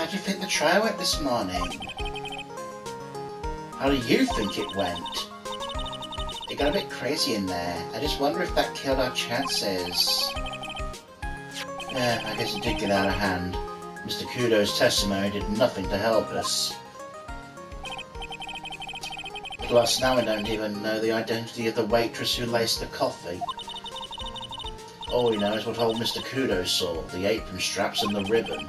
do you think the trial went this morning? How do you think it went? It got a bit crazy in there. I just wonder if that killed our chances. Yeah, I guess it did get out of hand. Mr. Kudo's testimony did nothing to help us. Plus, now we don't even know the identity of the waitress who laced the coffee. All we know is what old Mr. Kudo saw, the apron straps and the ribbon.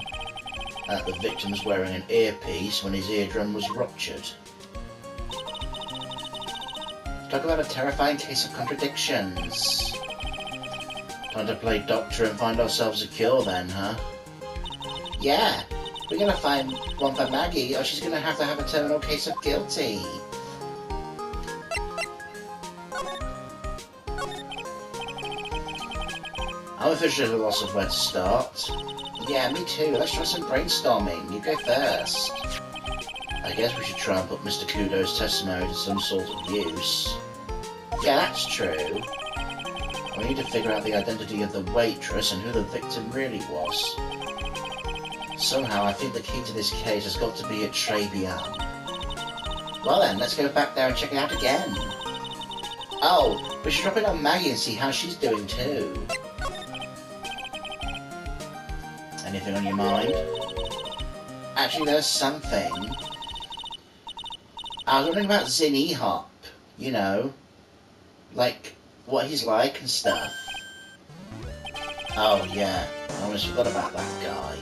That the victim was wearing an earpiece when his eardrum was ruptured. Talk about a terrifying case of contradictions. Time to play doctor and find ourselves a cure then, huh? Yeah, we're gonna find one for Maggie or she's gonna have a terminal case of guilty. I'm officially at a loss of where to start. Yeah, me too. Let's try some brainstorming. You go first. I guess we should try and put Mr. Kudo's testimony to some sort of use. Yeah, that's true. We need to figure out the identity of the waitress and who the victim really was. Somehow, I think the key to this case has got to be at TRIBULATIONS. Well then, let's go back there and check it out again. Oh, we should drop in on Maggie and see how she's doing too. Anything on your mind? Actually, there's something. I was wondering about Zinny Hop. You know, like what he's like and stuff. Oh yeah, I almost forgot about that guy.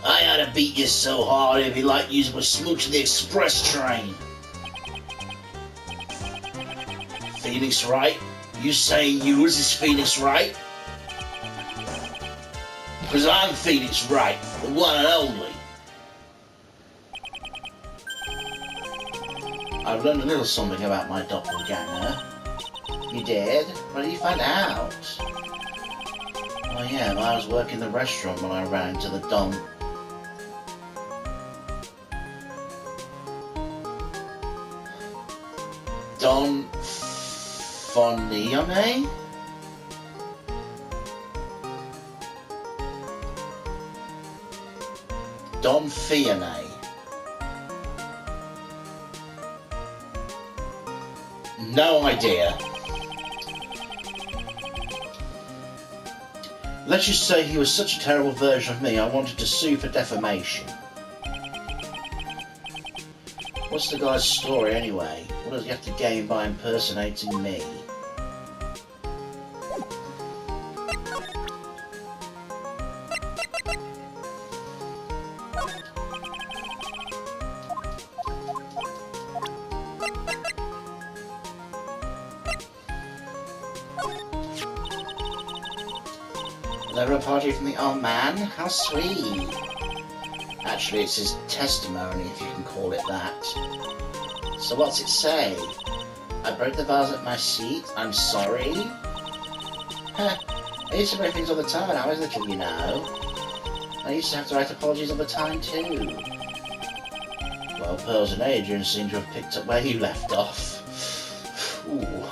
I ought to beat you so hard it'd be like using a smooch in the express train. Phoenix Wright? You saying yours is Phoenix Wright? Because I'm Phoenix Wright, the one and only. I've learned a little something about my doppelganger. You did? What did you find out? Oh yeah, I was working the restaurant when I ran into the Don Fonione? Don Fione. No idea. Let's just say he was such a terrible version of me, I wanted to sue for defamation. What's the guy's story anyway? What does he have to gain by impersonating me? Another party from the old man? How sweet! Actually, it's his testimony, if you can call it that. So what's it say? I broke the vase at my seat. I'm sorry? Heh, I used to break things all the time when I was little, you know. I used to have to write apologies all the time, too. Well, Pearls and Adrian seem to have picked up where you left off. Ooh.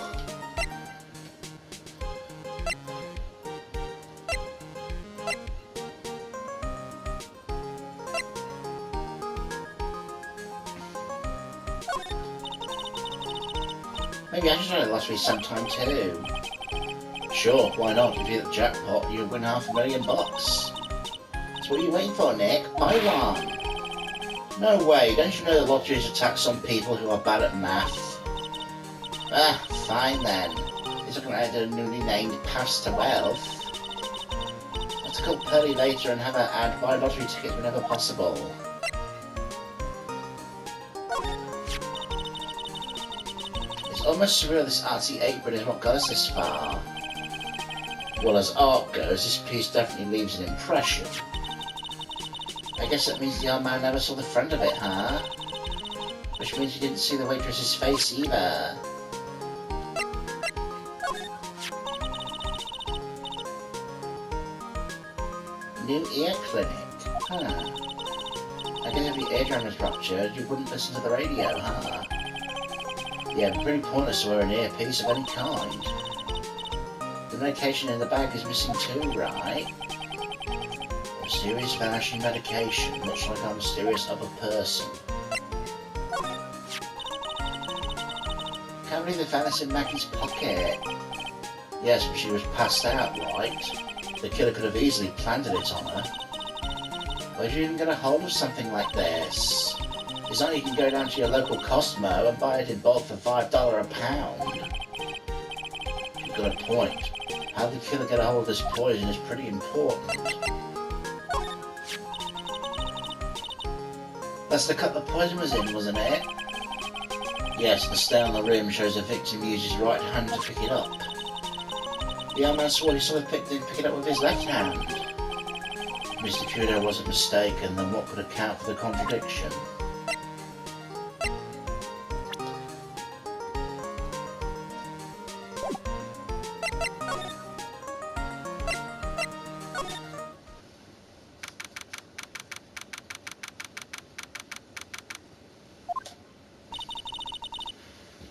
Maybe I should try it last week sometime too. Sure, why not? If you hit the jackpot, you'll win $500,000. So what are you waiting for, Nick? Buy one! No way, don't you know the lottery is a tax on people who are bad at math? Ah, fine then. He's looking at a newly named Pass to Wealth. Let's call Pearly later and have her ad buy lottery tickets whenever possible. Almost surreal this artsy apron is what got us this far. Well, as art goes, this piece definitely leaves an impression. I guess that means the old man never saw the front of it, huh? Which means he didn't see the waitress's face either. New ear clinic, huh? I guess if your eardrum was ruptured, you wouldn't listen to the radio, huh? Yeah, pretty pointless to wear an earpiece of any kind. The medication in the bag is missing too, right? mysterious vanishing medication, much like our mysterious other person. Can't believe they found this in Maggie's pocket. Yes, but she was passed out, right? The killer could have easily planted it on her. Where'd you even get a hold of something like this? It's not you can go down to your local Costco and buy it in bulk for $5 a pound. You've got a point. How the killer get a hold of this poison is pretty important. That's the cup the poison was in, wasn't it? Yes, the stain on the rim shows the victim used his right hand to pick it up. The young man swore he saw the victim pick it up with his left hand. Mr. Kudo wasn't mistaken, then what could account for the contradiction?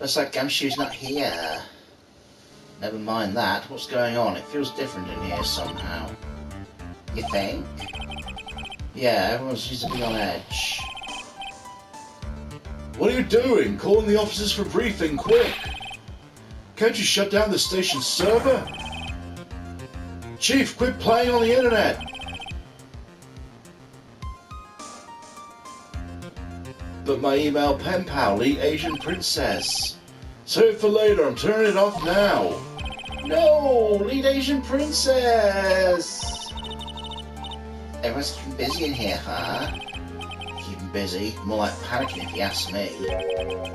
Looks like Gumshoe's not here. Never mind that. What's going on? It feels different in here somehow. You think? Yeah, everyone seems to be on edge. What are you doing? Calling the officers for briefing, quick! Can't you shut down the station's server? Chief, quit playing on the internet! But my email pen pal, Lead Asian Princess. Save it for later, I'm turning it off now. No! Lead Asian Princess! Everyone's keeping busy in here, huh? Keeping busy? More like panicking if you ask me.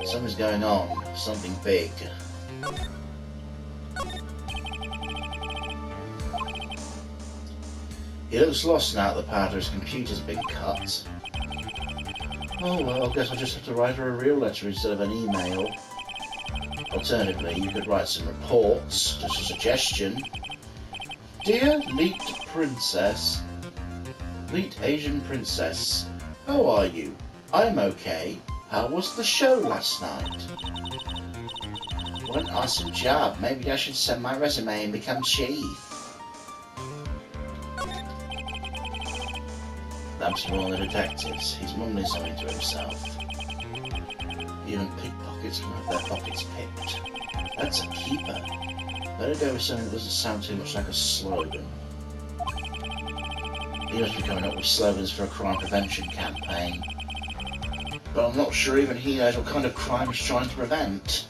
Something's going on. Something big. He looks lost now that the power to his computer's been cut. Oh well, I guess I'll just have to write her a real letter instead of an email. Alternatively, you could write some reports, just a suggestion. Dear Leet Princess, Leet Asian Princess, how are you? I'm okay. How was the show last night? What an awesome job. Maybe I should send my resume and become chief. That's one of the detectives. He's mumbling something to himself. Even pickpockets can have their pockets picked. That's a keeper. Better go with something that doesn't sound too much like a slogan. He must be coming up with slogans for a crime prevention campaign. But I'm not sure even he knows what kind of crime he's trying to prevent.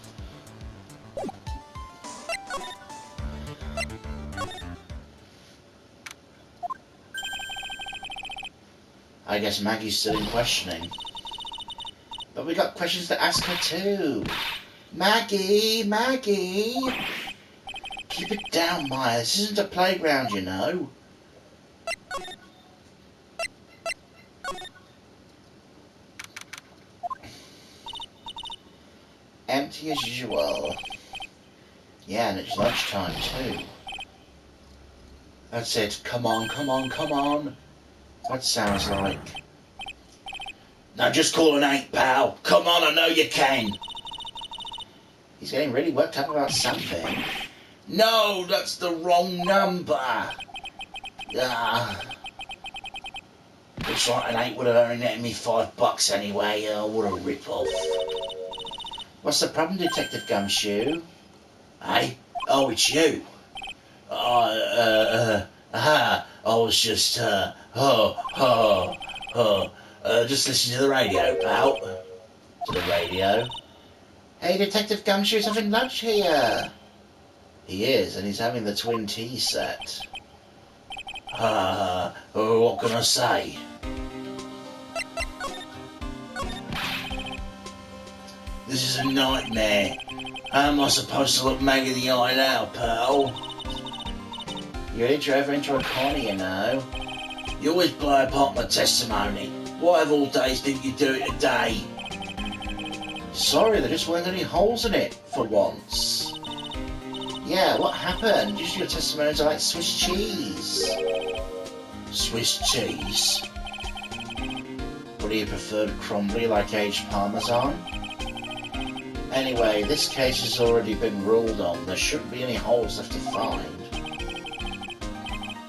I guess Maggie's still in questioning. But we got questions to ask her too. Maggie, Maggie! Keep it down, Maya. This isn't a playground, you know. Empty as usual. Yeah, and it's lunchtime too. That's it. Come on, come on, come on. That sounds like... Now just call an 8, pal. Come on, I know you can. He's getting really worked up about something. No, that's the wrong number. Ah. Looks like an 8 would have only netted me $5 anyway. Oh, what a rip-off. What's the problem, Detective Gumshoe? Hey? Oh, it's you. I was just, just listening to the radio, pal. To the radio? Hey, Detective Gumshoe's having lunch here. He is, and he's having the twin tea set. What can I say? This is a nightmare. How am I supposed to look Maggie the eye now, pal? You really drove her into a corner, you know. You always blow apart my testimony. Why of all days didn't you do it today? Sorry, there just weren't any holes in it, for once. Yeah, what happened? Usually your testimonies are like Swiss cheese. Swiss cheese? What do you prefer, crumbly like aged Parmesan? Anyway, this case has already been ruled on. There shouldn't be any holes left to find.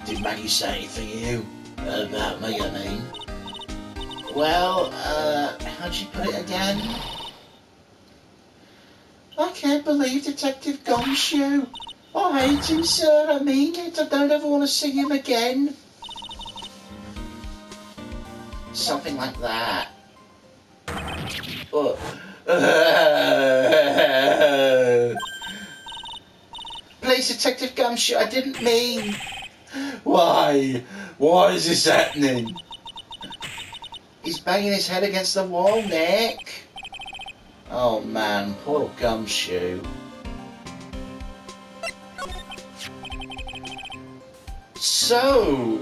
Did Maggie say anything to you? About me, I mean. Well, how'd you put it again? I can't believe Detective Gumshoe. I hate him, sir. I mean it. I don't ever want to see him again. Something like that. Oh. Please, Detective Gumshoe, I didn't mean. Why? Why is this happening? He's banging his head against the wall, Nick. Oh man, poor Gumshoe. So,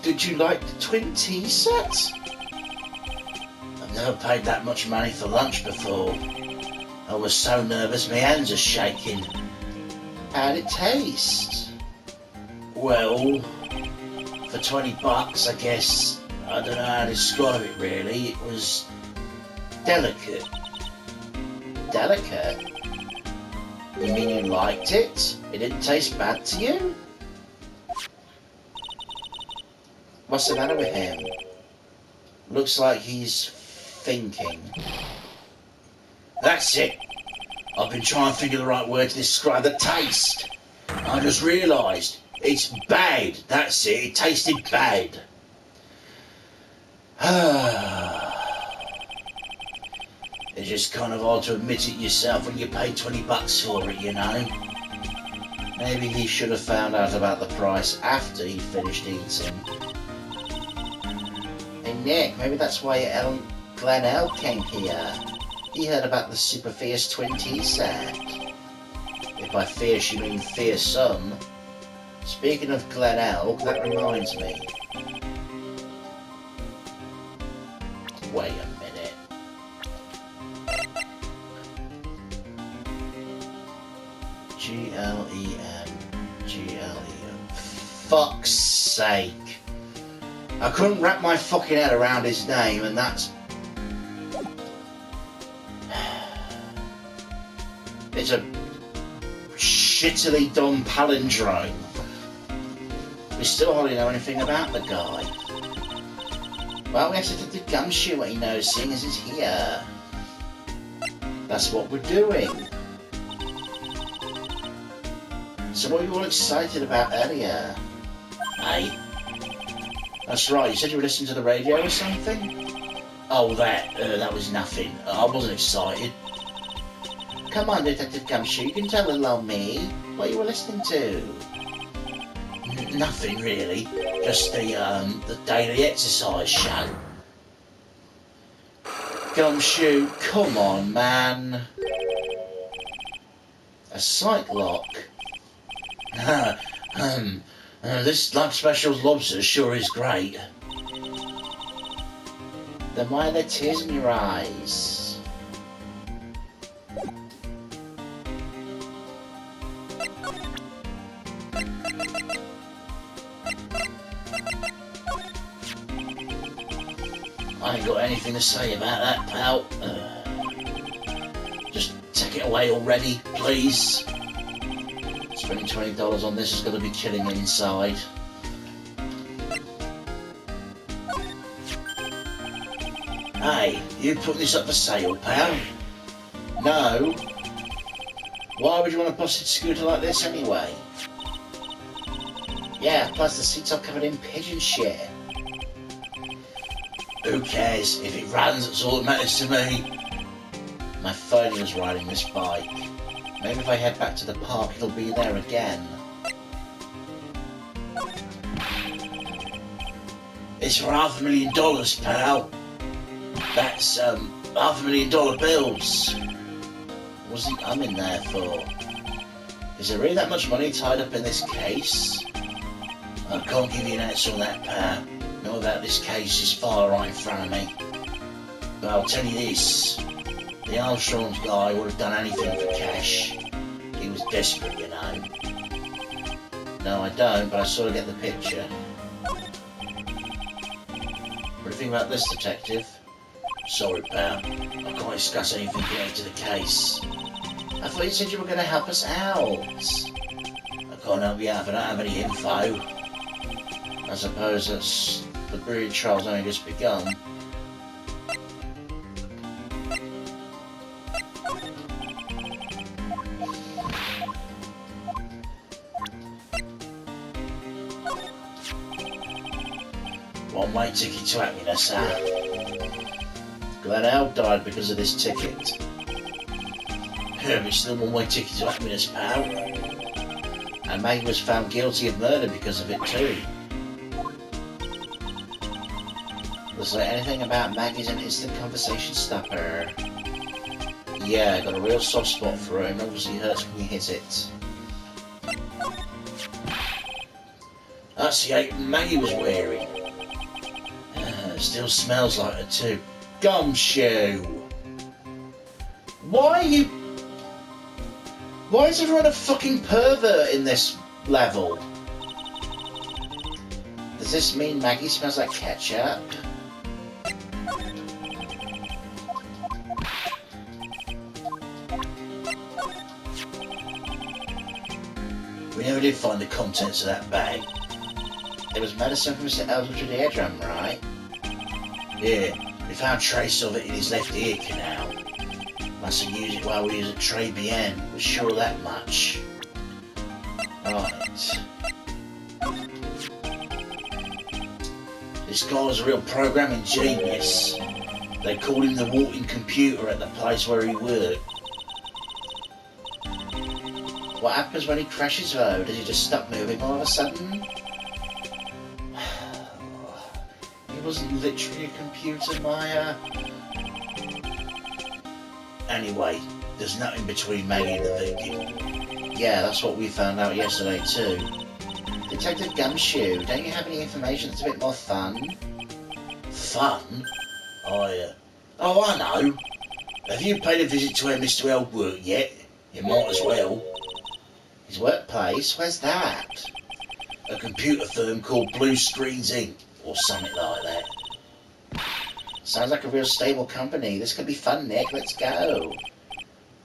did you like the twin tea set? I've never paid that much money for lunch before. I was so nervous my hands are shaking. How'd it taste? Well, for $20, I guess, I don't know how to describe it really. It was delicate. Delicate? You mean you liked it? It didn't taste bad to you? What's the matter with him? Looks like he's thinking. That's it. I've been trying to think of the right word to describe the taste. I just realised. It's bad. That's it. It tasted bad. It's just kind of hard to admit it yourself when you pay $20 for it, you know. Maybe he should have found out about the price after he finished eating. Hey Nick, maybe that's why Glenn L came here. He heard about the super fierce twin tea set. If by fierce you mean fearsome. Speaking of Glen Elk, that reminds me. Wait a minute. G-L-E-N. G-L-E-N. Fuck's sake. I couldn't wrap my fucking head around his name, and that's... It's a shittily done palindrome. We still hardly know anything about the guy. Well, we have to do Gumshoe what he knows, seeing as he's here. That's what we're doing. So what were you all excited about earlier? Hey? That's right, you said you were listening to the radio or something? Oh, that was nothing. I wasn't excited. Come on, Detective Gumshoe, you can tell little old me what you were listening to. Nothing really, just the daily exercise show. Gumshoe, come on, man. A sight lock. This lunch special's lobster sure is great. Then why are there tears in your eyes? I ain't got anything to say about that, pal. Just take it away already, please. Spending $20 on this is going to be killing me inside. Hey, you putting this up for sale, pal? No. Why would you want a busted scooter like this anyway? Yeah, plus the seats are covered in pigeon shit. Who cares? If it runs, it's all that matters to me. My phony was riding this bike. Maybe if I head back to the park, it'll be there again. It's for $500,000, pal. That's, $500,000 bills. What's he in there for? Is there really that much money tied up in this case? I can't give you an answer on that, pal. Know that this case is far right in front of me. But I'll tell you this. The Armstrong's guy would have done anything for cash. He was desperate, you know. No, I don't, but I sort of get the picture. What do you think about this, detective? Sorry, pal. I can't discuss anything related to the case. I thought you said you were going to help us out. I can't help you out if I don't have any info. I suppose that's the breed trial's only just begun. One-way ticket to happiness, huh? Glenn L died because of this ticket. It's still a one-way ticket to happiness, pal. And Maggie was found guilty of murder because of it too. Was there anything about Maggie's an instant conversation stopper? Yeah, got a real soft spot for her and obviously hurts when you hit it. That's the apron Maggie was wearing. Still smells like her too. Gumshoe! Why is everyone a fucking pervert in this level? Does this mean Maggie smells like ketchup? We never did find the contents of that bag. It was medicine from Mr. Eldridge's eardrum, right? Yeah, we found trace of it in his left ear canal. Must have used it while we was at TRIBULATIONS, we're sure of that much. Right. This guy was a real programming genius. They called him the walking computer at the place where he worked. What happens when he crashes though? Does he just stop moving all of a sudden? He wasn't literally a computer, Maya. Anyway, there's nothing between Maggie and the victim. Yeah, that's what we found out yesterday too. Detective Gumshoe, don't you have any information that's a bit more fun? Fun? Oh, I know. Have you paid a visit to where Mr. L worked yet? You might as well. His workplace? Where's that? A computer firm called Blue Screens Inc. or something like that. Sounds like a real stable company. This could be fun, Nick. Let's go.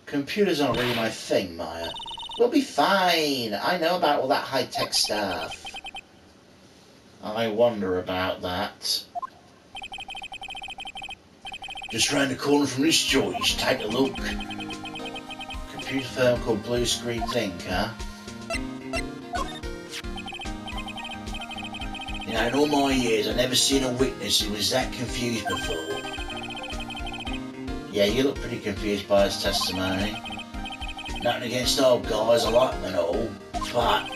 Computers aren't really my thing, Maya. We'll be fine. I know about all that high-tech stuff. I wonder about that. Just round the corner from this joint, you should take a look. Computer firm called Blue Screens Inc., huh? You know, in all my years, I've never seen a witness who was that confused before. Yeah, you look pretty confused by his testimony. Nothing against old guys, I like them and all, but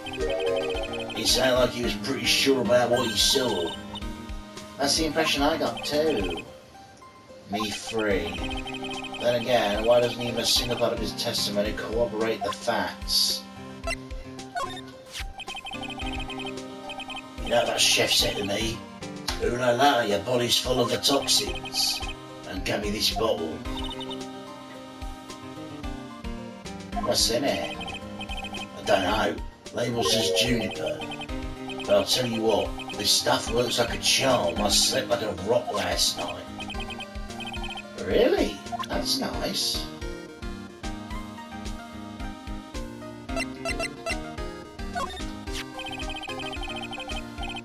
he sounded like he was pretty sure about what he saw. That's the impression I got too. Me free. Then again, why doesn't even a single part of his testimony corroborate the facts? You know what that chef said to me? Ooh la la, your body's full of the toxins. And gave me this bottle. What's in it? I don't know. Label says juniper. But I'll tell you what, this stuff works like a charm. I slept like a rock last night. Really? That's nice.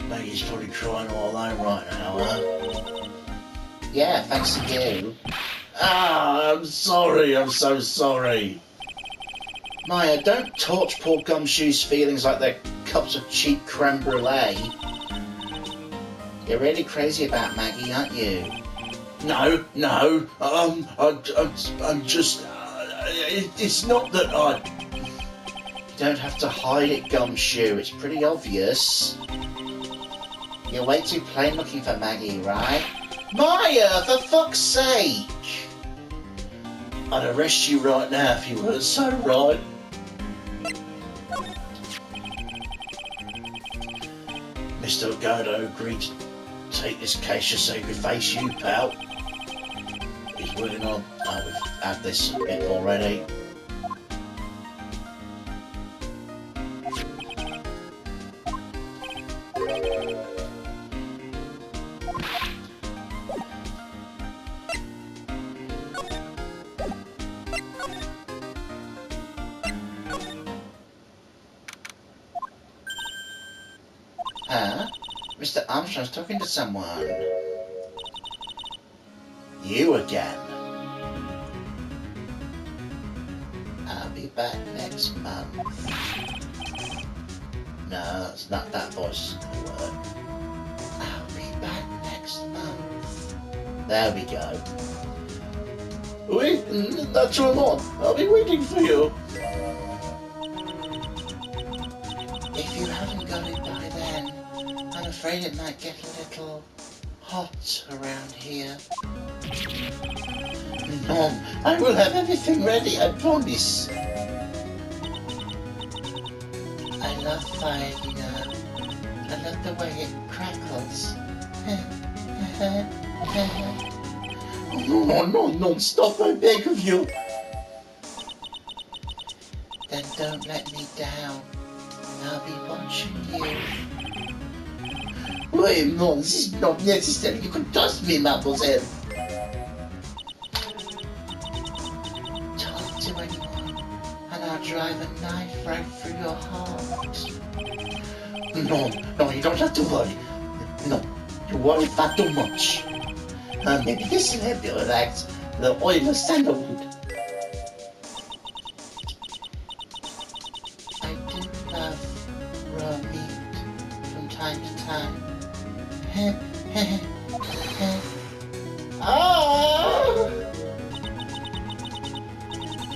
Maggie's probably crying all alone right now, huh? Yeah, thanks to you. Ah, I'm sorry, I'm so sorry. Maya, don't torch poor Gumshoe's feelings like they're cups of cheap creme brulee. You're really crazy about Maggie, aren't you? No, I'm just... it's not that I... You don't have to hide it, Gumshoe, it's pretty obvious. You're way too plain looking for Maggie, right? Maya, for fuck's sake! I'd arrest you right now if you weren't so right. Mr. Ogodo agreed to take this case just so he could face you, pal. He's working on... Oh, we've had this a bit already. Huh? Mr. Armstrong's talking to someone. You again. I'll be back next month. No, it's not that voice isn't gonna work. I'll be back next month. There we go. Wait, natural lawn. I'll be waiting for you. If you haven't got it by then, I'm afraid it might get a little hot around here. Mom, I will have everything ready, I promise. I love fire, you know. I love the way it crackles. No, stop, I beg of you. Then don't let me down. I'll be watching you. Wait, no, this is not necessary. You can trust me, mademoiselle. Talk to anyone, and I'll drive a knife right through your heart. No, you don't have to worry. No, you worry far too much. Maybe this will help you relax. The oil of sandalwood. I do love raw meat from time to time. Ah!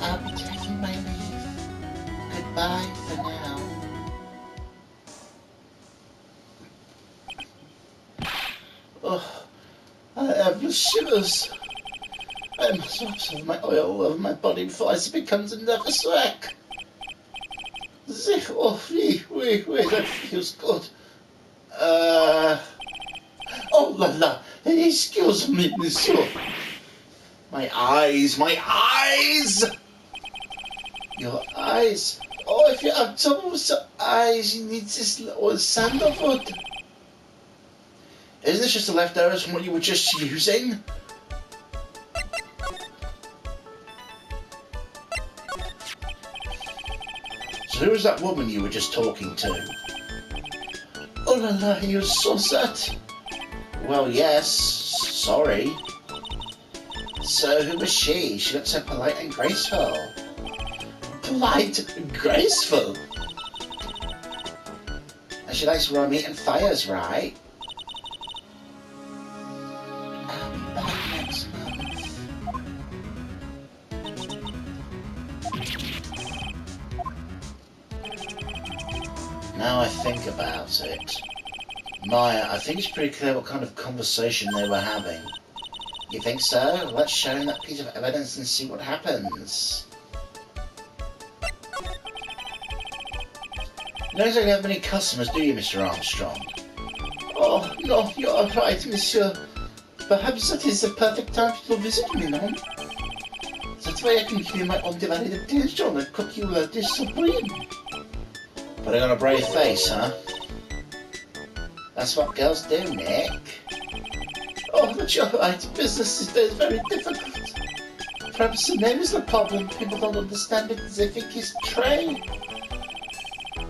I'll be taking my leave. Goodbye for now. Oh, I have the shivers. I must absorb my oil all over my body before it becomes a nervous wreck. Oh, wait, that feels good. Oh la la, excuse me, monsieur. My eyes! Your eyes? Oh, if you have trouble with your eyes, you need this little sandalwood. Isn't this just the leftovers from what you were just using? So who was that woman you were just talking to? Oh la la, you're so sad. Well, yes, sorry. So who was she? She looked so polite and graceful. Polite and graceful? And she likes raw meat and fires, right? I'll be back next month. Now I think about it. Maya, I think it's pretty clear what kind of conversation they were having. You think so? Let's show him that piece of evidence and see what happens. You don't exactly have many customers, do you, Mr. Armstrong? Oh, no, you are right, monsieur. Perhaps that is the perfect time to visit me, no? That way I can give you my undivided attention and cook you a dish supreme. Putting on a brave face, huh? That's what girls do, Nick. Oh, but you're right. Business these days is very difficult. Perhaps the name is the problem. People don't understand it. They think it's trade.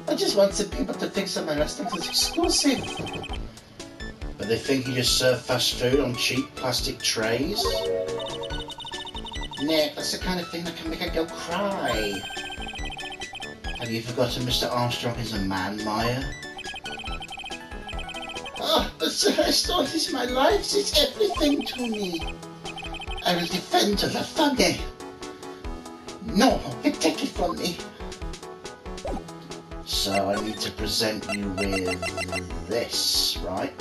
I just want the people to think that my restaurant is exclusive. But they think you just serve fast food on cheap plastic trays? Nick, that's the kind of thing that can make a girl cry. Have you forgotten Mr. Armstrong is a man, Maya? Oh, but the restaurant is my life. It's everything to me. I will defend la famille. No, you take it from me. So I need to present you with this, right?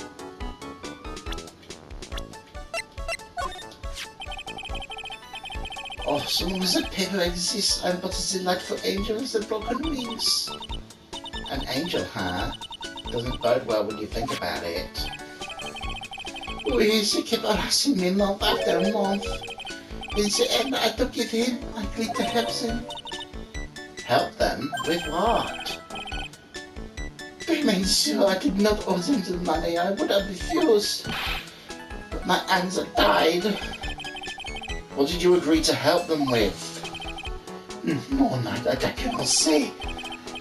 Oh, so long as the paper exists, I'm but a delightful angel with the broken wings. An angel, huh? Doesn't bode well when you think about it. She kept harassing me month after month. In the end, I had to give in. I agreed to help them. Help them? With what? They made sure I did not owe them the money. I would have refused. But my hands are tied. What did you agree to help them with? No, I cannot say.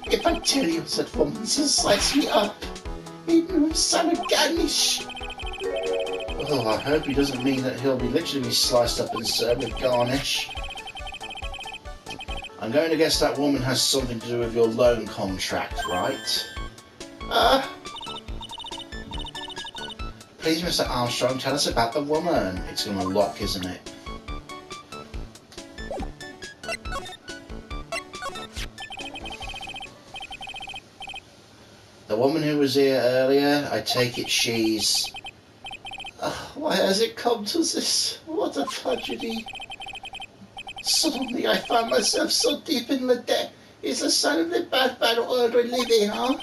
If I tell you that woman, she slices me up. eaten with son of garnish. Oh, I hope he doesn't mean that he'll be literally sliced up and served with garnish. I'm going to guess that woman has something to do with your loan contract, right? Please, Mr. Armstrong, tell us about the woman. It's going to lock, isn't it? The woman who was here earlier, I take it she's... Why has it come to this? What a tragedy. Suddenly I found myself so deep in the debt. It's a sign of the bad world we live in, huh?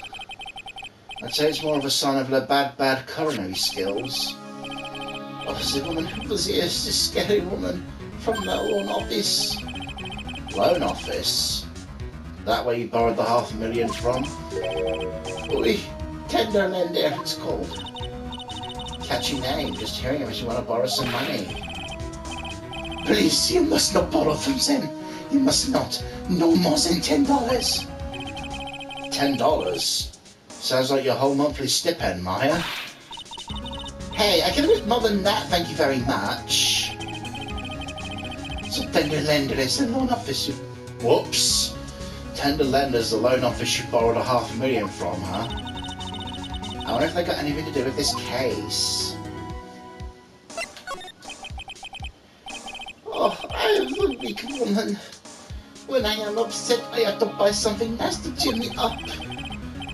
I'd say it's more of a sign of the bad culinary skills. Oh, the woman who was here is this scary woman from the loan office. Loan office? That where you borrowed the $500,000 from? Oui, tender lender it's called. Catchy name, just hearing it makes you want to borrow some money. Please, you must not borrow from them. You must not. No more than $10. $10? Sounds like your whole monthly stipend, Maya. Hey, I can admit more than that, thank you very much. So tender lender is the loan office. Whoops. Tender lender's the loan office you borrowed $500,000 from, huh? I wonder if they got anything to do with this case. Oh, I am the weak woman. When I am upset, I have to buy something nice to cheer me up.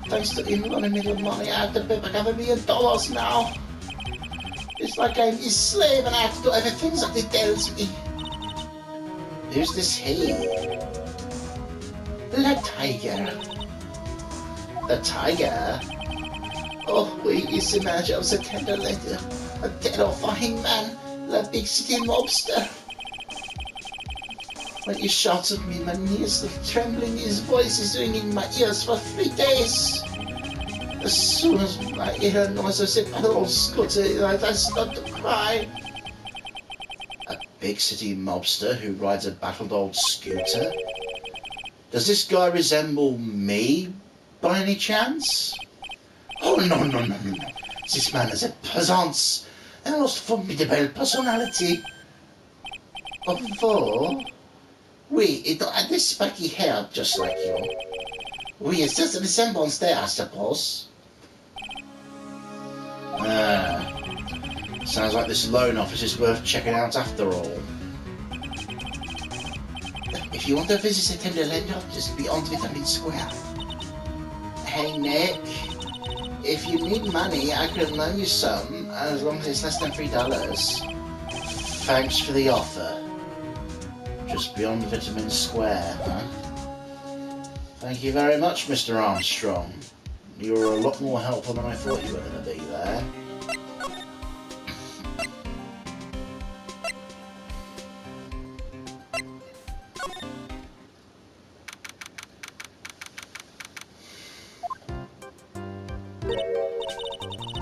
Thanks to him loaning me the money, I have to pay back $1 million now. It's like I'm his slave and I have to do everything that he tells me. Who's this he? The tiger. The tiger? Oh, oui, he's the manager of the tender lender. A terrifying man, the big city mobster. When he shouts at me, my knees are trembling, his voice is ringing in my ears for 3 days. As soon as I hear a noise, I say, "Hello, Scotty," I start to cry. A big city mobster who rides a battled old scooter? Does this guy resemble me, by any chance? Oh, no. This man has a presence, a most formidable personality. Although, oui, it had this spiky hair just like you. Oui, it's just a resemblance there, I suppose. Sounds like this loan office is worth checking out after all. If you want to visit the tender lender, just beyond Vitamin Square. Hey, Nick. If you need money, I could loan you some, as long as it's less than $3. Thanks for the offer. Just beyond Vitamin Square, huh? Thank you very much, Mr. Armstrong. You were a lot more helpful than I thought you were going to be there.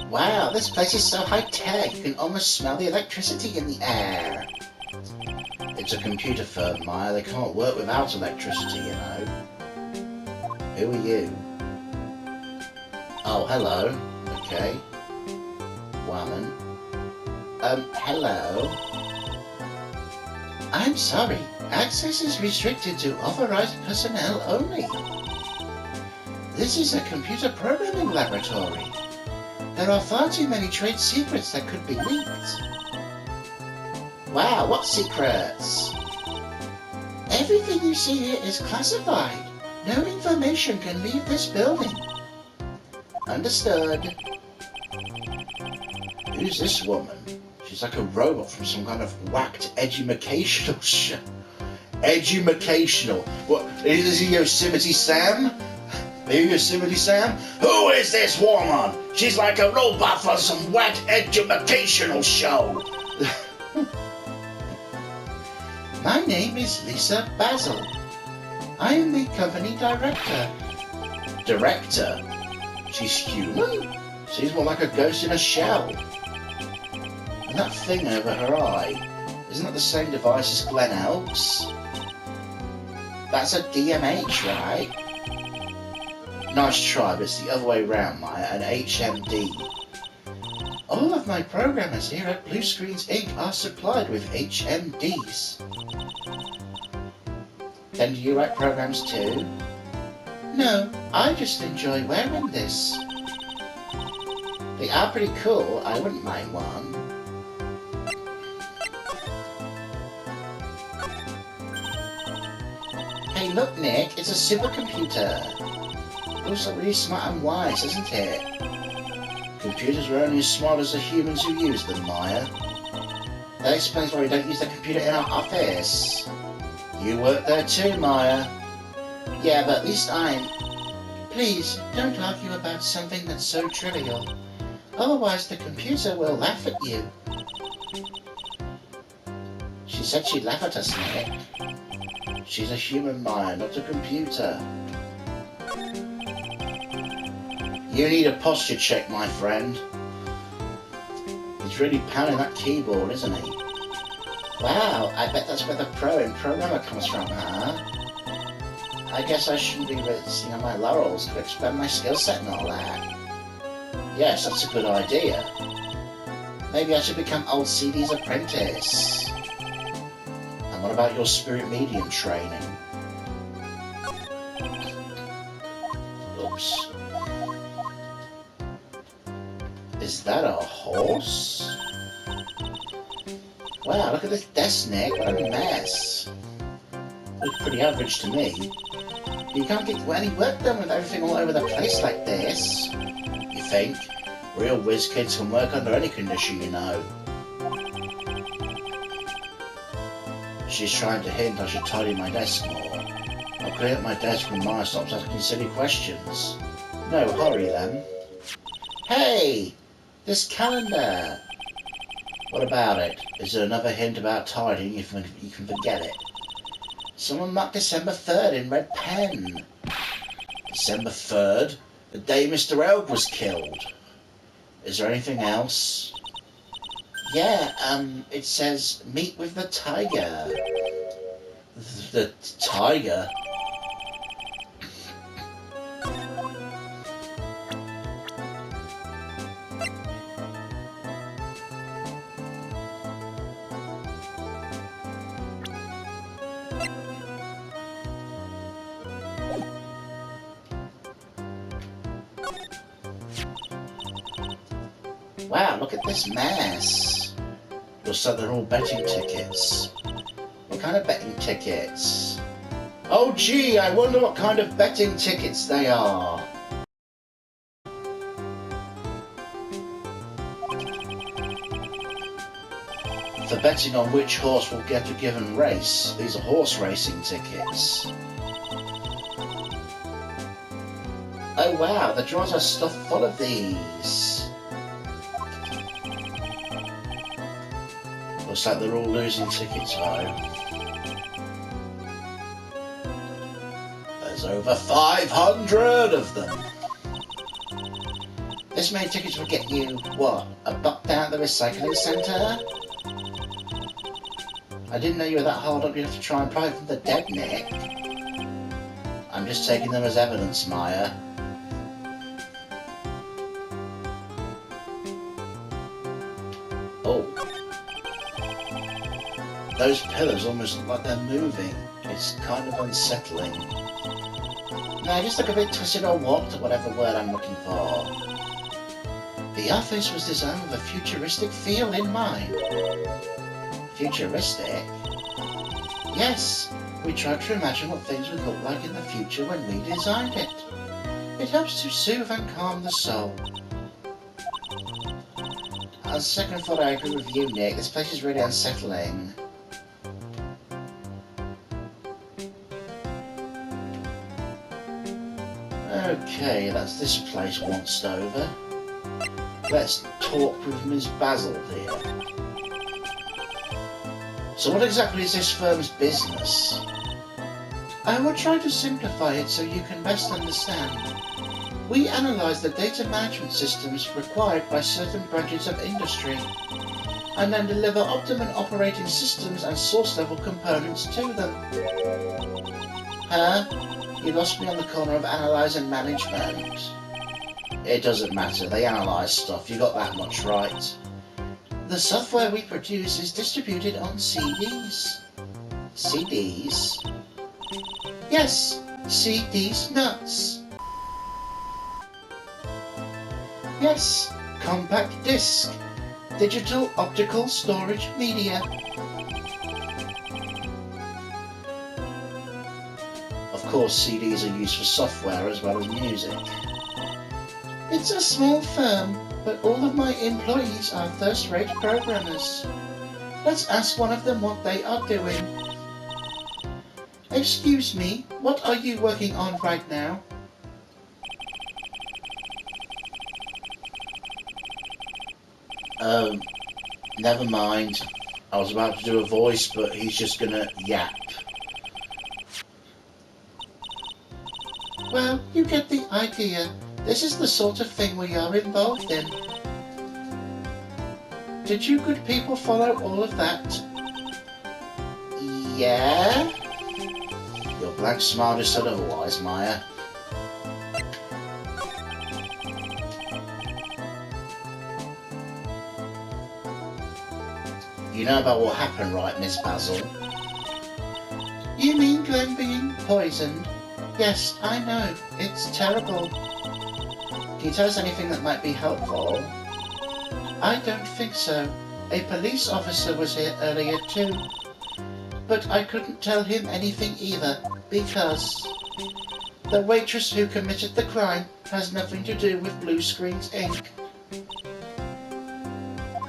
Wow, this place is so high-tech, you can almost smell the electricity in the air. It's a computer firm, Maya. They can't work without electricity, you know. Who are you? Oh, hello. Okay. Woman. Hello? I'm sorry, access is restricted to authorized personnel only. This is a computer programming laboratory. There are far too many trade secrets that could be leaked. Wow, what secrets? Everything you see here is classified. No information can leave this building. Understood. Who's this woman? She's like a robot from some kind of whacked educational show. Educational? What, is he Yosemite Sam? Are you Yosemite Sam? Who is this woman? She's like a robot for some whacked educational show. My name is Lisa Basil. I am the company director. Director? She's human? Seems more like a ghost in a shell. And that thing over her eye, isn't that the same device as Glenn Elk's? That's a DMH, right? Nice try, but it's the other way round, Maya, an HMD. All of my programmers here at Blue Screens Inc. are supplied with HMDs. Then do you write programs too? No, I just enjoy wearing this. They are pretty cool, I wouldn't mind one. Hey look Nick, it's a supercomputer. Looks like really smart and wise, isn't it? Computers are only as smart as the humans who use them, Maya. That explains why we don't use the computer in our office. You work there too, Maya. Yeah, but at least I'm... Please, don't argue about something that's so trivial. Otherwise the computer will laugh at you. She said she'd laugh at us, Nick. She's a human, Maya, not a computer. You need a posture check, my friend. He's really pounding that keyboard, isn't he? Wow, I bet that's where the pro in programmer comes from, huh? I guess I shouldn't be resting on my laurels to expand my skill set and all that. Yes, that's a good idea. Maybe I should become old CD's apprentice. And what about your spirit medium training? Oops. Is that a horse? Wow, look at this desk, Nick. What a mess. Looks pretty average to me. You can't get any work done with everything all over the place like this. You think? Real whiz kids can work under any condition, you know. She's trying to hint I should tidy my desk more. I'll clear up my desk when Maya stops asking silly questions. No, hurry then. Hey! This calendar! What about it? Is there another hint about tidying if you can forget it? Someone marked December 3rd in red pen. December 3rd? The day Mr. Elg was killed. Is there anything else? Yeah, it says, meet with the tiger. The tiger? Wow, look at this mess. Looks like they're all betting tickets. What kind of betting tickets? Oh gee, I wonder what kind of betting tickets they are. For betting on which horse will get a given race, these are horse racing tickets. Oh wow, the drawers are stuffed full of these. Looks like they're all losing tickets, though. There's over 500 of them. This many tickets would get you, what, $1 down at the recycling centre? I didn't know you were that hard up you'd have to try and pry from the dead, Nick. I'm just taking them as evidence, Maya. Oh. Those pillars almost look like they're moving. It's kind of unsettling. No, just look a bit twisted or warped, or whatever word I'm looking for. The office was designed with a futuristic feel in mind. Futuristic? Yes, we tried to imagine what things would look like in the future when we designed it. It helps to soothe and calm the soul. On second thought, I agree with you, Nick. This place is really unsettling. Okay, that's this place once over. Let's talk with Ms. Basil here. So what exactly is this firm's business? I will try to simplify it so you can best understand. We analyze the data management systems required by certain branches of industry, and then deliver optimum operating systems and source level components to them. Huh? You lost me on the corner of analyze and management. It doesn't matter, they analyze stuff, you got that much right. The software we produce is distributed on CDs. CDs? Yes, CDs nuts. Yes, compact disc. Digital optical storage media. Of course, CDs are used for software as well as music. It's a small firm, but all of my employees are first-rate programmers. Let's ask one of them what they are doing. Excuse me, what are you working on right now? Never mind. I was about to do a voice, but he's just gonna yap. Well, you get the idea. This is the sort of thing we are involved in. Did you good people follow all of that? Yeah? Your blank smile just said otherwise, Maya. You know about what happened, right, Miss Basil? You mean Glenn being poisoned? Yes, I know. It's terrible. Can you tell us anything that might be helpful? I don't think so. A police officer was here earlier too. But I couldn't tell him anything either, because the waitress who committed the crime has nothing to do with Blue Screens Inc.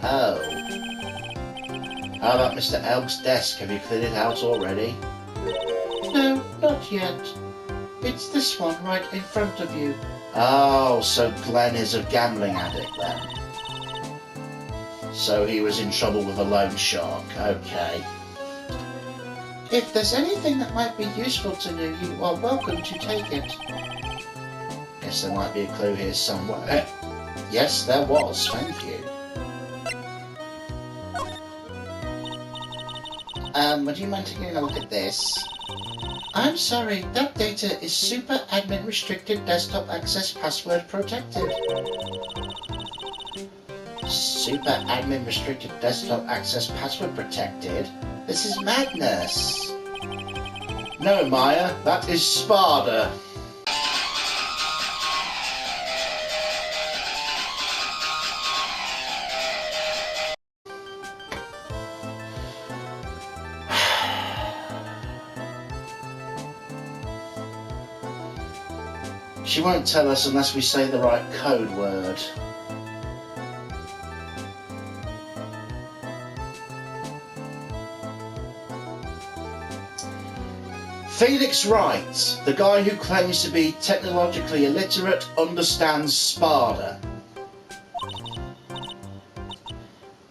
Oh. How about Mr. Elk's desk? Have you cleared it out already? No, not yet. It's this one right in front of you. Oh, so Glenn is a gambling addict then. So he was in trouble with a loan shark. Okay. If there's anything that might be useful to you, you are welcome to take it. Guess there might be a clue here somewhere. Yes, there was. Thank you. Would you mind taking a look at this? I'm sorry, that data is super admin restricted desktop access password protected. Super admin restricted desktop access password protected? This is madness. No, Maya, that is Sparda. She won't tell us unless we say the right code word. Felix Wright, the guy who claims to be technologically illiterate, understands Sparda.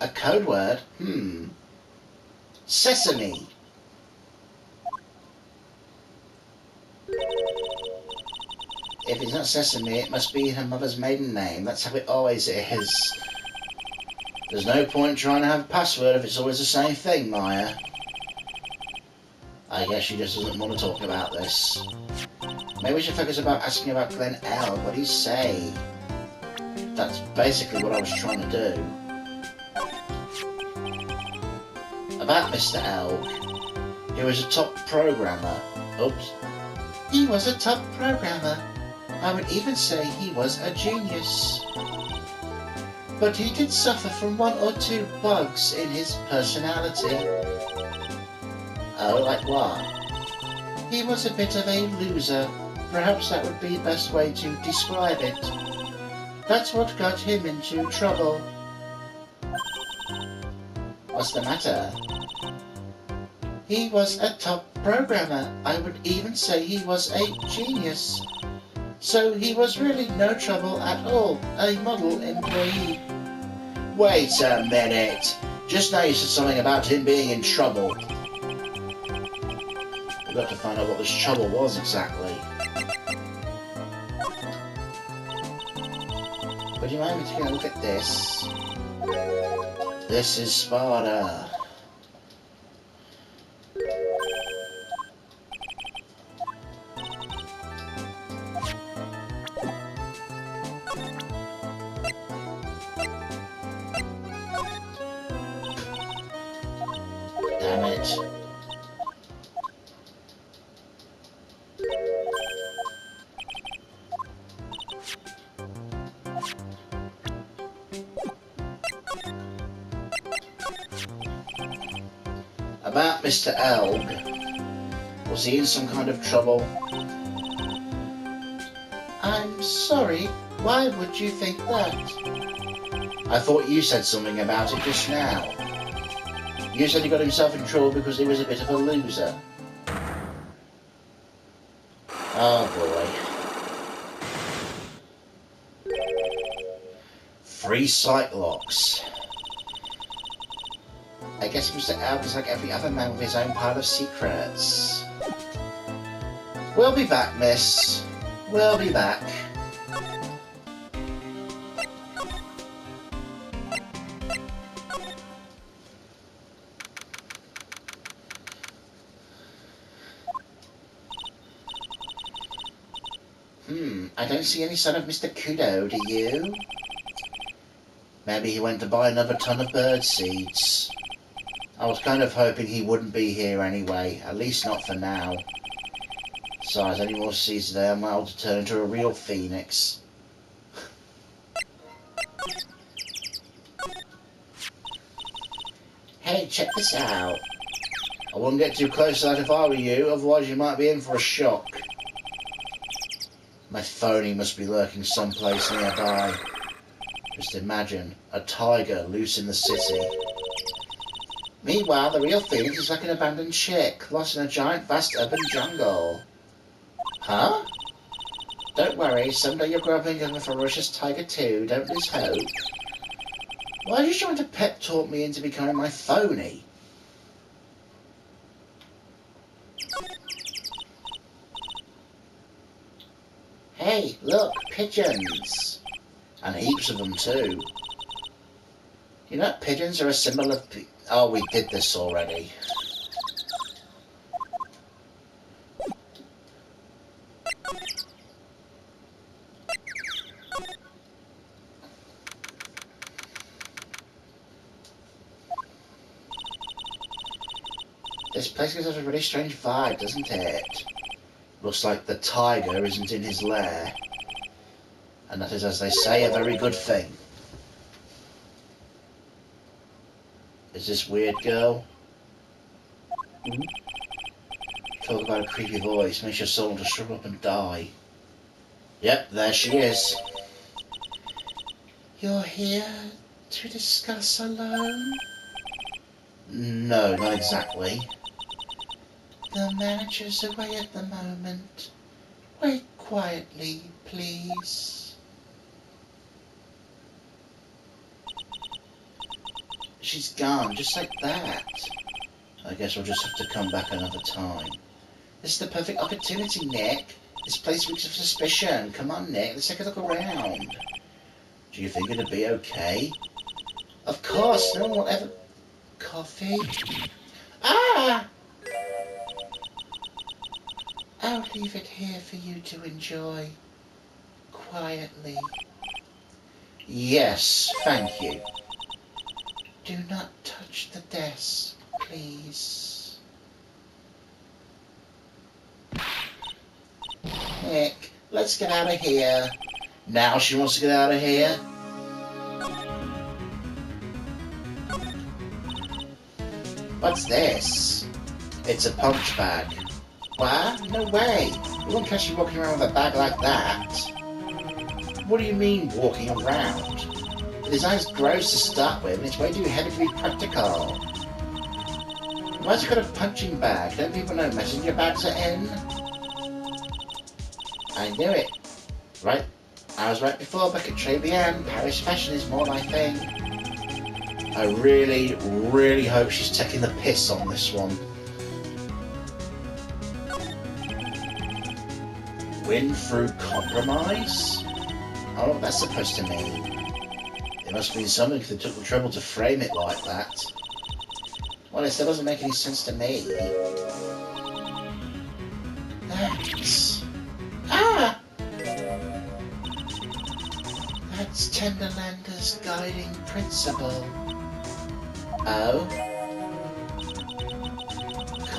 A code word? Sesame. If it's not Sesame, it must be her mother's maiden name. That's how it always is. There's no point trying to have a password if it's always the same thing, Maya. I guess she just doesn't want to talk about this. Maybe we should focus about asking about Glenn L. What do you say? That's basically what I was trying to do. About Mr. Elk. He was a top programmer. Oops. He was a top programmer. I would even say he was a genius. But he did suffer from one or two bugs in his personality. Oh, like what? He was a bit of a loser. Perhaps that would be the best way to describe it. That's what got him into trouble. What's the matter? He was a top programmer. I would even say he was a genius. So he was really no trouble at all. A model employee. Wait a minute. Just now you said something about him being in trouble. We've got to find out what this trouble was exactly. Would you mind me taking a look at this? This is Sparda. damn it. About Mr. Elg. Was he in some kind of trouble? I'm sorry, why would you think that? I thought you said something about it just now. You said he got himself in trouble because he was a bit of a loser. Oh boy. 3 sight locks. I guess Mr. Elg is like every other man with his own pile of secrets. We'll be back, miss. We'll be back. I don't see any sign of Mr. Kudo, do you? Maybe he went to buy another ton of bird seeds. I was kind of hoping he wouldn't be here anyway, at least not for now. Besides, any more seeds today, I'm liable to turn into a real phoenix. Hey, check this out. I wouldn't get too close to that if I were you, otherwise you might be in for a shock. My phony must be lurking someplace nearby. Just imagine, a tiger loose in the city. Meanwhile, the real phoenix is like an abandoned chick, lost in a giant, vast urban jungle. Huh? Don't worry, someday you'll grow up and become a ferocious tiger too, don't lose hope. Why are you trying to pep talk me into becoming my phony? Hey, look, pigeons! And heaps of them too. You know, pigeons are a symbol of... Oh, we did this already. This place gives us a really strange vibe, doesn't it? Looks like the tiger isn't in his lair. And that is, as they say, a very good thing. Is this weird girl? Talk about a creepy voice, makes your soul want to shrivel up and die. Yep, there she is. You're here to discuss alone? No, not exactly. The manager's away at the moment. Wait quietly, please. She's gone, just like that. I guess we'll just have to come back another time. This is the perfect opportunity, Nick. This place reeks of suspicion. Come on, Nick, let's take a look around. Do you think it'll be okay? Of course, no one will ever... Coffee? Ah! I'll leave it here for you to enjoy. Quietly. Yes, thank you. Do not touch the desk, please. Nick, let's get out of here. Now she wants to get out of here? What's this? It's a punch bag. What? No way. You won't catch you walking around with a bag like that. What do you mean, walking around? The design's gross to start with, and it's way too heavy to be practical. Why's it got a punching bag? Don't people know messenger bags are in? I knew it. Right. I was right before back at TRIBULATIONS. Paris fashion is more my thing. I really, really hope she's taking the piss on this one. Win through compromise? I don't know what that's supposed to mean. It must mean something if they took the trouble to frame it like that. Well, it still doesn't make any sense to me. That's... Ah! That's Tenderlander's guiding principle. Oh?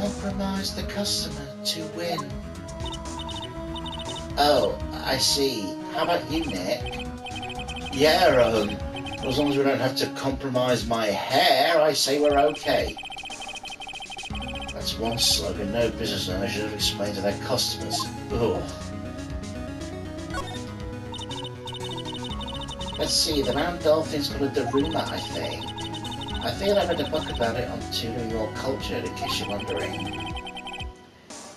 compromise the customer to win. Oh, I see. How about you, Nick? Yeah, as long as we don't have to compromise my hair, I say we're okay. That's one slogan no business owner should have explained to their customers. Ugh. Let's see, the round dolphin's got a Daruma, I think. I feel I read a book about it on Tuning Your Culture, in case you're wondering.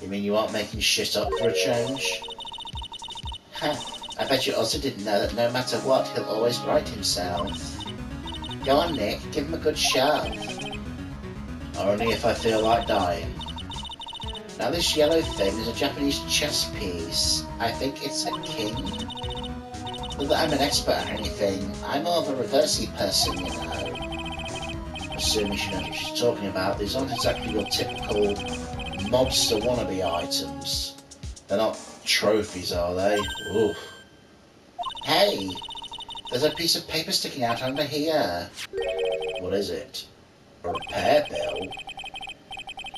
You mean you aren't making shit up for a change? Ha! I bet you also didn't know that no matter what, he'll always right himself. Go on, Nick, give him a good shove. Only if I feel like dying. Now this yellow thing is a Japanese chess piece. I think it's a king. Not that I'm an expert or anything, I'm more of a reversey person, you know. Assuming she knows what she's talking about, these aren't exactly your typical mobster wannabe items. They're not trophies, are they? Oof. Hey! There's a piece of paper sticking out under here. What is it? A repair bill?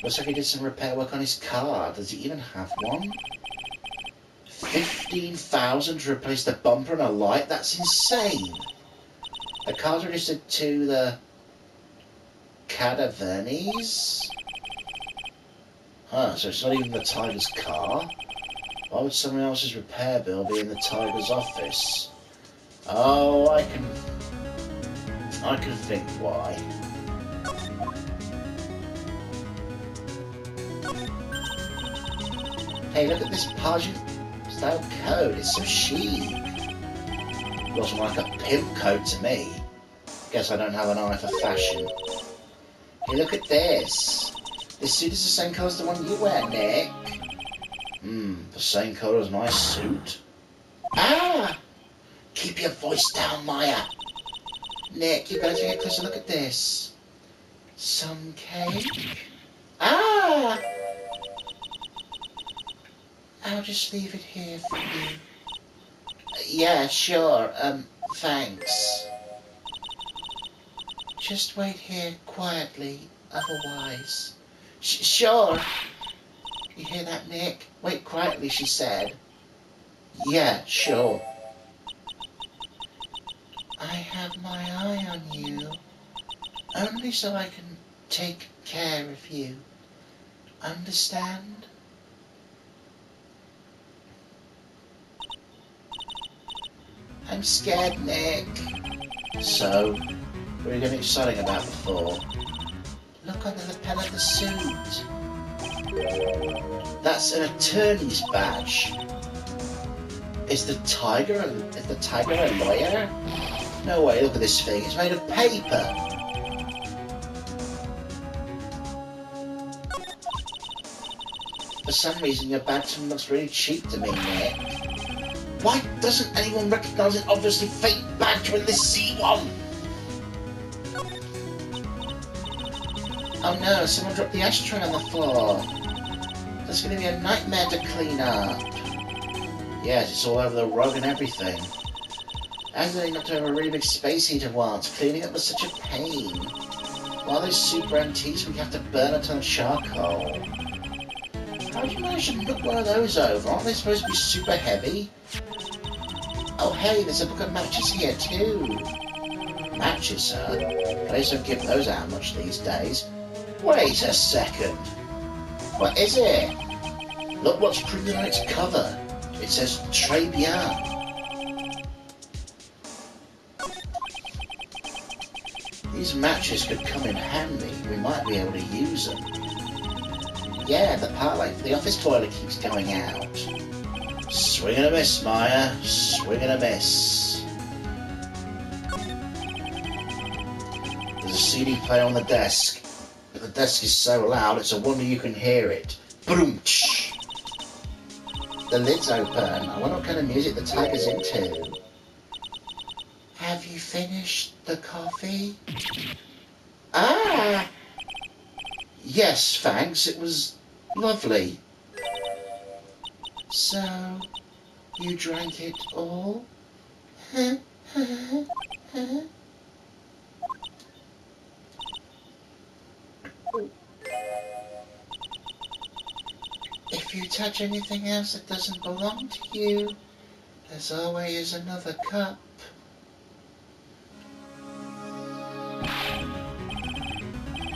Looks like he did some repair work on his car. Does he even have one? 15,000 to replace the bumper and a light? That's insane! The car's registered to the Cadavernes? Huh, so it's not even the Tiger's car? Why would someone else's repair bill be in the Tiger's office? Oh, I can think why. Hey, look at this Pajit style coat. It's so chic. Looks like a pimp coat to me. Guess I don't have an eye for fashion. Hey, look at this. This suit is the same colour as the one you wear, Nick. The same colour as my suit. Ah! Keep your voice down, Maya. Nick, you better take a closer look at this. Some cake? Ah! I'll just leave it here for you. Yeah, sure. Thanks. Just wait here quietly, otherwise. Sure. You hear that, Nick? Wait quietly, she said. Yeah, sure. I have my eye on you, only so I can take care of you. Understand? I'm scared, Nick. So, what are you getting excited about before? Look on the lapel of the suit. That's an attorney's badge. Is the tiger a lawyer? No way, look at this thing. It's made of paper. For some reason, your badge looks really cheap to me, Nick. Why doesn't anyone recognise an obviously fake badge when they see one? Oh no, someone dropped the ashtray on the floor. That's going to be a nightmare to clean up. Yes, it's all over the rug and everything. As they knocked over a really big space heater once, cleaning up was such a pain. While those super antiques we have to burn a ton of charcoal. How do you manage to knock one of those over? Aren't they supposed to be super heavy? Oh hey, there's a book of matches here too. Matches, sir? Police don't give those out much these days. Wait a second. What is it? Look what's printed on its cover. It says TRIBULATIONS. These matches could come in handy. We might be able to use them. Yeah, the part light for the office toilet keeps going out. Swing and a miss, Maya. Swing and a miss. There's a CD player on the desk, but the desk is so loud it's a wonder you can hear it. Boom-ch! The lid's open. I wonder what kind of music the tiger's into. Have you finished the coffee? Ah! Yes, thanks. It was lovely. So, you drank it all? If you touch anything else that doesn't belong to you, there's always another cup.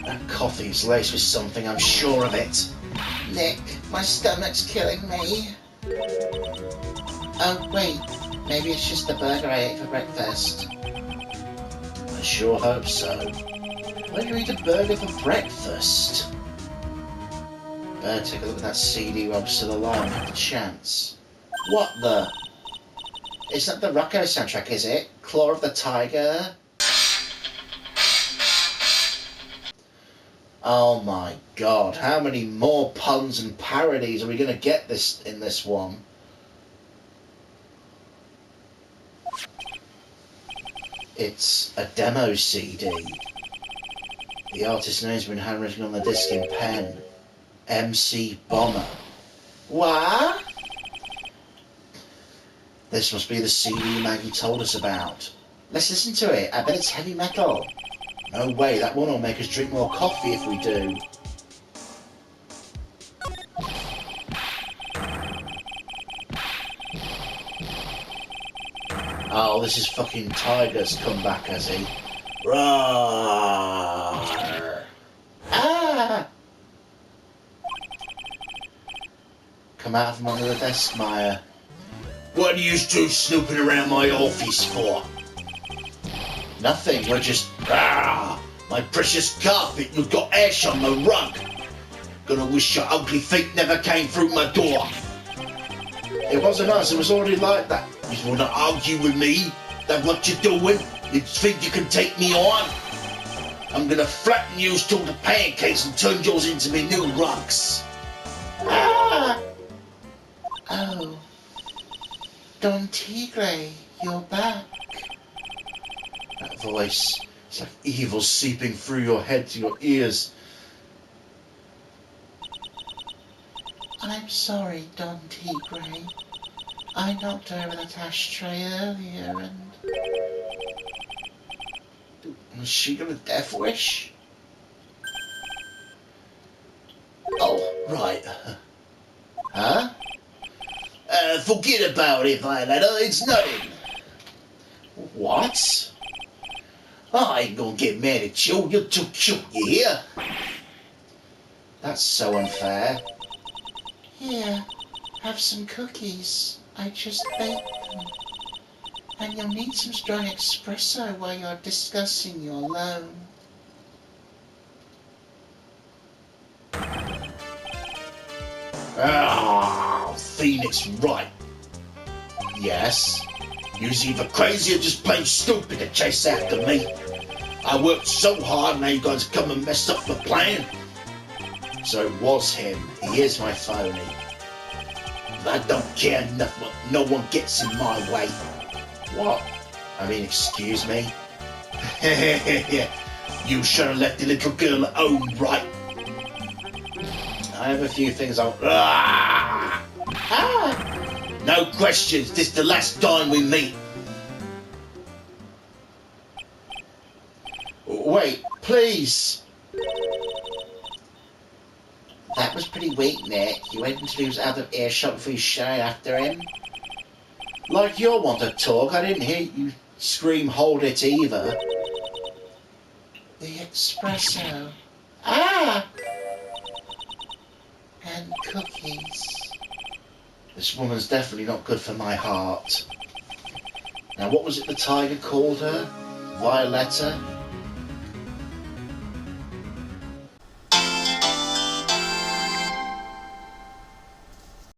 That coffee's laced with something, I'm sure of it. Nick, my stomach's killing me. Oh, wait. Maybe it's just the burger I ate for breakfast. I sure hope so. Why do you eat a burger for breakfast? Better take a look at that CD while I'm still alive, have a chance. What the? It's not the Rocco soundtrack, is it? Claw of the Tiger? Oh my god, how many more puns and parodies are we going to get in this one? It's a demo CD. The artist's name's been handwritten on the disc in pen. MC Bomber. What? This must be the CD Maggie told us about. Let's listen to it. I bet it's heavy metal. No way, that one will make us drink more coffee if we do. Oh, this is fucking Tiger's come back, has he? Roar! Ah! Come out from under the desk, Maya. What are you two snooping around my office for? Nothing, we're just... Ah, my precious carpet, you've got ash on the rug. Gonna wish your ugly feet never came through my door. It wasn't us, it was already like that. You wanna argue with me? That what you're doing? You think you can take me on? I'm gonna flatten you till the pancakes and turn yours into me new rugs. Ah! Oh. Don Tigre, you're back. That voice, it's like evil seeping through your head to your ears. I'm sorry, Don Tigre. I knocked over that ashtray earlier and... Was she got a death wish? Oh, Right. huh? Forget about it, Violetta, it's nothing. What? I ain't gonna get mad at you, you're too cute, you hear? That's so unfair. Here, have some cookies. I just baked them. And you'll need some strong espresso while you're discussing your loan. Ah, Phoenix, right. Yes. You're either crazy or just plain stupid to chase after me. I worked so hard, now you guys come and mess up the plan. So it was him. He is my phony. I don't care enough what no one gets in my way. What? I mean, excuse me? You should have left the little girl at home, right? I have a few things I'll... Ah! Ah! No questions, this is the last time we meet. Wait, please. That was pretty weak, Nick. You waited until he was out of earshot before you shouted after him. Like you want to talk, I didn't hear you scream hold it either. The espresso. Ah! And cookies. This woman's definitely not good for my heart. Now what was it the tiger called her? Violetta?